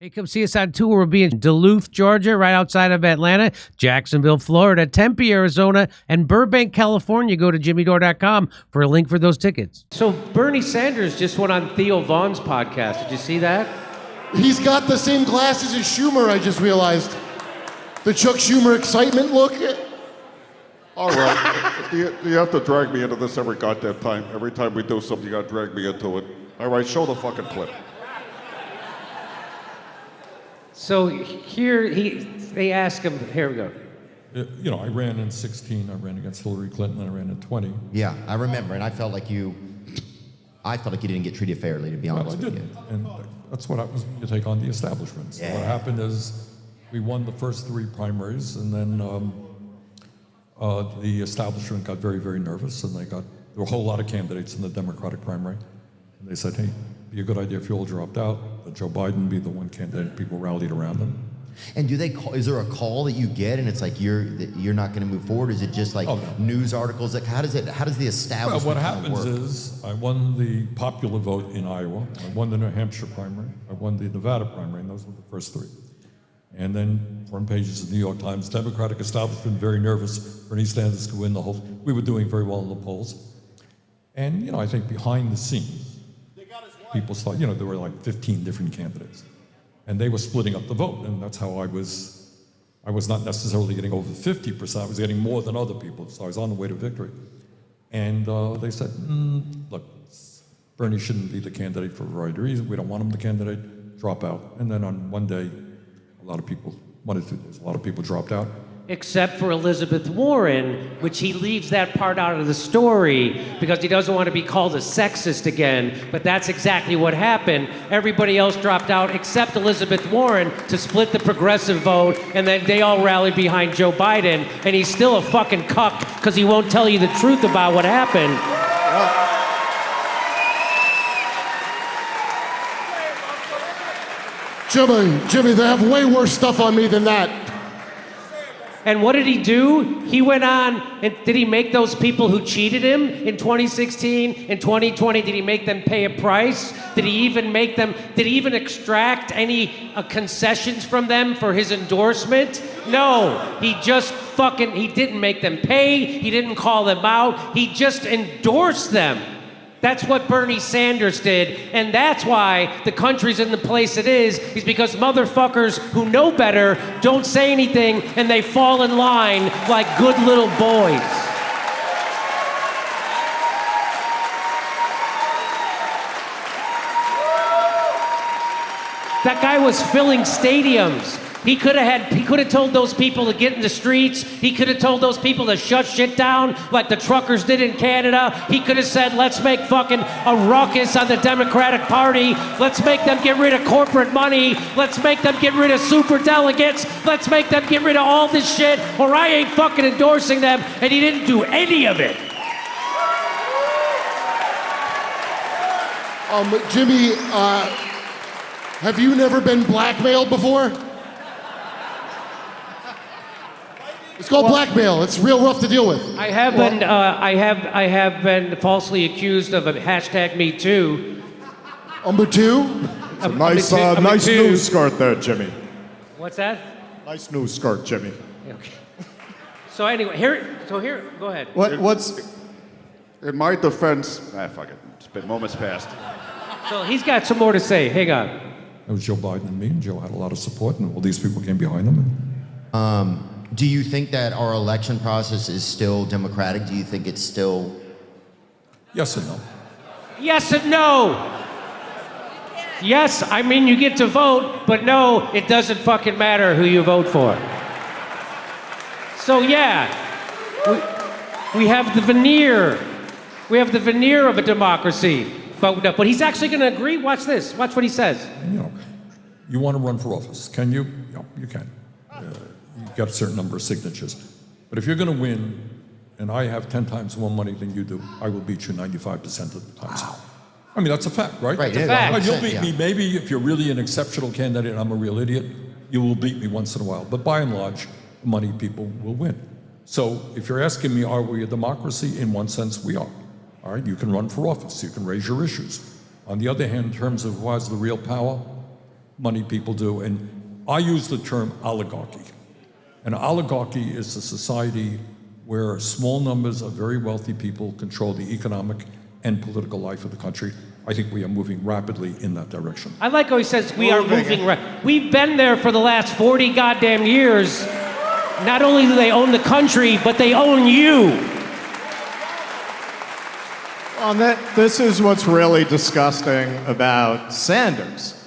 Hey, come see us on tour. We'll be in Duluth, Georgia, right outside of Atlanta, Jacksonville, Florida, Tempe, Arizona, and Burbank, California. Go to jimmydore.com for a link for those tickets. So Bernie Sanders just went on Theo Vaughn's podcast. Did you see that? He's got the same glasses as Schumer, I just realized. The Chuck Schumer excitement look. All right. you have to drag me into this every goddamn time. Every time we do something, you gotta drag me into it. All right, show the fucking clip. So here they ask him, here we go. You know, I ran in 16, I ran against Hillary Clinton, and I ran in 20. Yeah, I remember, and I felt like you didn't get treated fairly, to be honest with you. And that's what happens when you take on the establishment. So what happened is we won the first 3 primaries, and then the establishment got very, very nervous, and there were a whole lot of candidates in the Democratic primary. And they said, hey, it'd be a good idea if you all dropped out, that Joe Biden be the one candidate. People rallied around him. And do they call? Is there a call that you get, and it's like you're not going to move forward? Is it just like news articles? Like how does the establishment Well, what happens work? is I won the popular vote in Iowa. I won the New Hampshire primary. I won the Nevada primary, and those were the first 3. And then front pages of the New York Times, Democratic establishment very nervous. Bernie Sanders could win the whole. We were doing very well in the polls. And you know, I think behind the scenes, people thought, you know, there were like 15 different candidates. And they were splitting up the vote, and that's how I was not necessarily getting over 50%, I was getting more than other people, so I was on the way to victory. And they said, look, Bernie shouldn't be the candidate for a variety of reasons, we don't want him the candidate, drop out. And then on one day, a lot of people wanted to, a lot of people dropped out. Except for Elizabeth Warren, which he leaves that part out of the story because he doesn't want to be called a sexist again, but that's exactly what happened. Everybody else dropped out except Elizabeth Warren to split the progressive vote, and then they all rallied behind Joe Biden, and he's still a fucking cuck because he won't tell you the truth about what happened. Jimmy, they have way worse stuff on me than that. And what did he do? He went on, and did he make those people who cheated him in 2016, in 2020, did he make them pay a price? Did he even extract any concessions from them for his endorsement? No, he didn't make them pay, he didn't call them out, he just endorsed them. That's what Bernie Sanders did, and that's why the country's in the place it is because motherfuckers who know better don't say anything, and they fall in line like good little boys. That guy was filling stadiums. He could have told those people to get in the streets. He could have told those people to shut shit down like the truckers did in Canada. He could have said, let's make fucking a ruckus on the Democratic Party. Let's make them get rid of corporate money. Let's make them get rid of super delegates. Let's make them get rid of all this shit, or I ain't fucking endorsing them. And he didn't do any of it. Jimmy, have you never been blackmailed before? It's called blackmail. It's real rough to deal with. I have been falsely accused of a hashtag Me Too. Number 2? Nice new skirt there, Jimmy. What's that? Nice new skirt, Jimmy. Okay. So anyway, here, go ahead. What's in my defense? Fuck it. It's been moments past. So he's got some more to say. Hang on. It was Joe Biden and me, and Joe had a lot of support, and all these people came behind him. Do you think that our election process is still democratic? Do you think it's still... Yes and no. Yes and no. Yes, I mean you get to vote, but no, it doesn't fucking matter who you vote for. So yeah, we have the veneer. We have the veneer of a democracy. But he's actually going to agree. Watch this. Watch what he says. You know, you want to run for office. Can you? Yeah, you can. You've got a certain number of signatures. But if you're going to win, and I have 10 times more money than you do, I will beat you 95% of the time. Wow. I mean, that's a fact, right? Right, it's a fact. You'll beat me. Maybe if you're really an exceptional candidate and I'm a real idiot, you will beat me once in a while. But by and large, money people will win. So if you're asking me, are we a democracy? In one sense, we are. All right, you can run for office. You can raise your issues. On the other hand, in terms of who has the real power, money people do. And I use the term oligarchy. An oligarchy is a society where small numbers of very wealthy people control the economic and political life of the country. I think we are moving rapidly in that direction. I like how he says we are moving. We've been there for the last 40 goddamn years. Not only do they own the country, but they own you. Well, this is what's really disgusting about Sanders.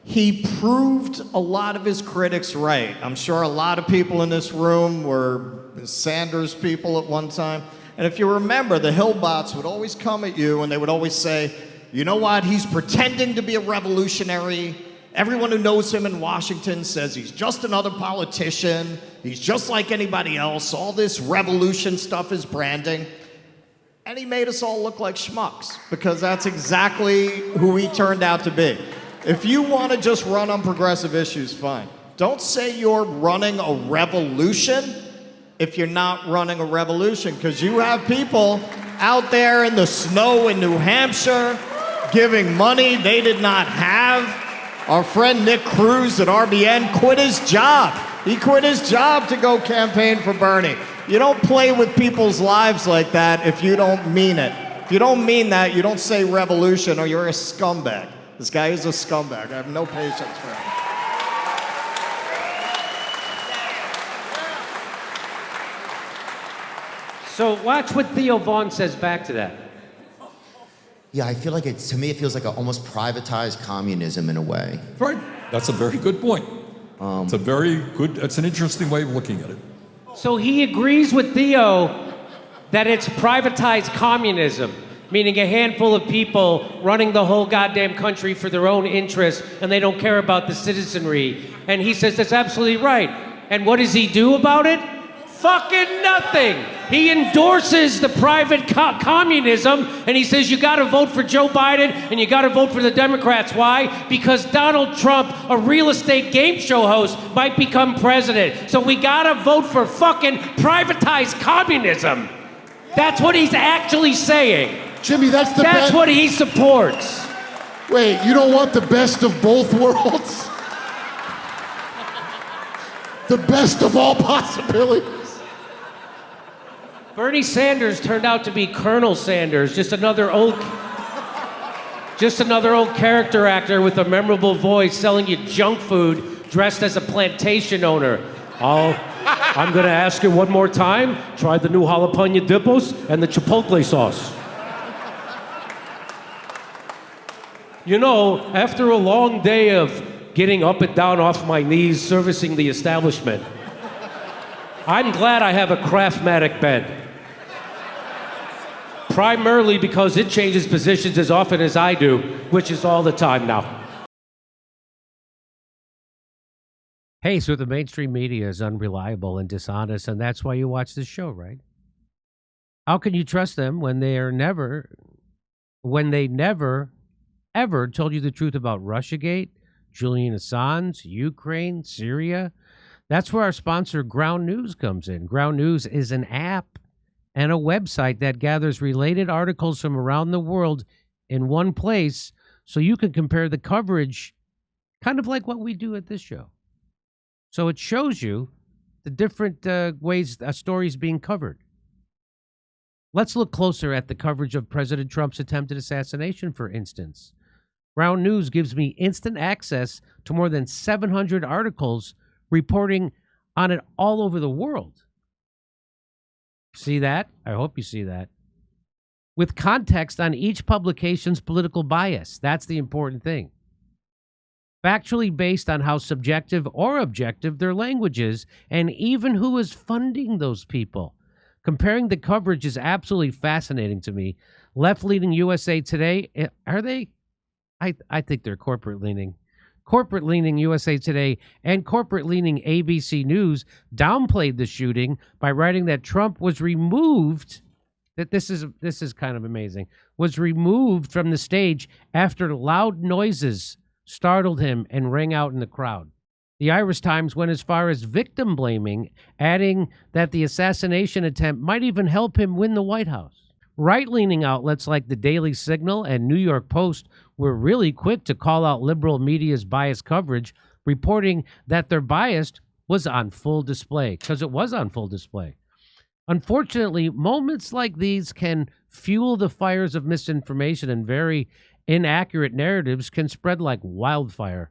He proved a lot of his critics right. I'm sure a lot of people in this room were Sanders people at one time. And if you remember, the Hillbots would always come at you and they would always say, you know what, he's pretending to be a revolutionary. Everyone who knows him in Washington says he's just another politician. He's just like anybody else. All this revolution stuff is branding. And he made us all look like schmucks because that's exactly who he turned out to be. If you want to just run on progressive issues, fine. Don't say you're running a revolution if you're not running a revolution, because you have people out there in the snow in New Hampshire giving money they did not have. Our friend Nick Cruz at RBN quit his job. He quit his job to go campaign for Bernie. You don't play with people's lives like that if you don't mean it. If you don't mean that, you don't say revolution or you're a scumbag. This guy is a scumbag. I have no patience for him. So watch what Theo Vaughn says back to that. Yeah, I feel like to me, it feels like almost privatized communism in a way. Right. That's a very good point. It's an interesting way of looking at it. So he agrees with Theo that it's privatized communism, meaning a handful of people running the whole goddamn country for their own interests, and they don't care about the citizenry. And he says that's absolutely right. And what does he do about it? Fucking nothing. He endorses the private communism, and he says you gotta vote for Joe Biden and you gotta vote for the Democrats. Why? Because Donald Trump, a real estate game show host, might become president. So we gotta vote for fucking privatized communism. That's what he's actually saying. Jimmy, that's the That's best. what he supports. Wait, you don't want the best of both worlds? The best of all possibilities. Bernie Sanders turned out to be Colonel Sanders, just another old character actor with a memorable voice selling you junk food dressed as a plantation owner. I'm gonna ask you one more time. Try the new jalapeno dippos and the chipotle sauce. You know, after a long day of getting up and down off my knees servicing the establishment, I'm glad I have a Craftmatic bed. Primarily because it changes positions as often as I do, which is all the time now. Hey, so the mainstream media is unreliable and dishonest, and that's why you watch this show, right? How can you trust them when they never, ever told you the truth about Russiagate, Julian Assange, Ukraine, Syria? That's where our sponsor, Ground News, comes in. Ground News is an app and a website that gathers related articles from around the world in one place so you can compare the coverage, kind of like what we do at this show. So it shows you the different ways a story is being covered. Let's look closer at the coverage of President Trump's attempted assassination, for instance. Ground News gives me instant access to more than 700 articles reporting on it all over the world. See that? I hope you see that. With context on each publication's political bias. That's the important thing. Factually based on how subjective or objective their language is, and even who is funding those people. Comparing the coverage is absolutely fascinating to me. Left-leaning USA Today, are they? I think they're corporate-leaning. Corporate-leaning USA Today and corporate-leaning ABC News downplayed the shooting by writing that Trump was removed, that this is kind of amazing, was removed from the stage after loud noises startled him and rang out in the crowd. The Irish Times went as far as victim blaming, adding that the assassination attempt might even help him win the White House. Right-leaning outlets like the Daily Signal and New York Post were really quick to call out liberal media's biased coverage, reporting that their bias was on full display, because it was on full display. Unfortunately, moments like these can fuel the fires of misinformation, and very inaccurate narratives can spread like wildfire.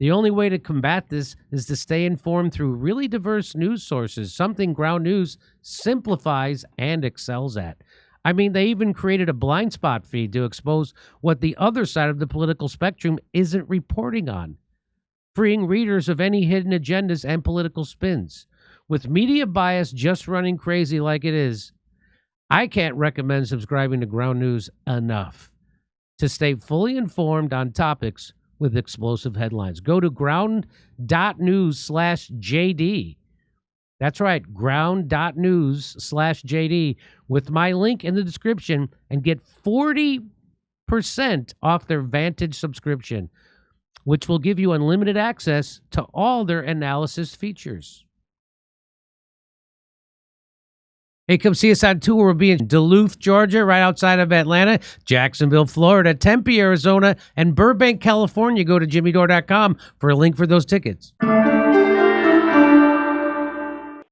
The only way to combat this is to stay informed through really diverse news sources, something Ground News simplifies and excels at. I mean, they even created a blind spot feed to expose what the other side of the political spectrum isn't reporting on, freeing readers of any hidden agendas and political spins. With media bias just running crazy like it is, I can't recommend subscribing to Ground News enough to stay fully informed on topics with explosive headlines. Go to ground.news/JD. That's right, ground.news/JD with my link in the description and get 40% off their Vantage subscription, which will give you unlimited access to all their analysis features. Hey, come see us on tour. We'll be in Duluth, Georgia, right outside of Atlanta, Jacksonville, Florida, Tempe, Arizona, and Burbank, California. Go to jimmydore.com for a link for those tickets.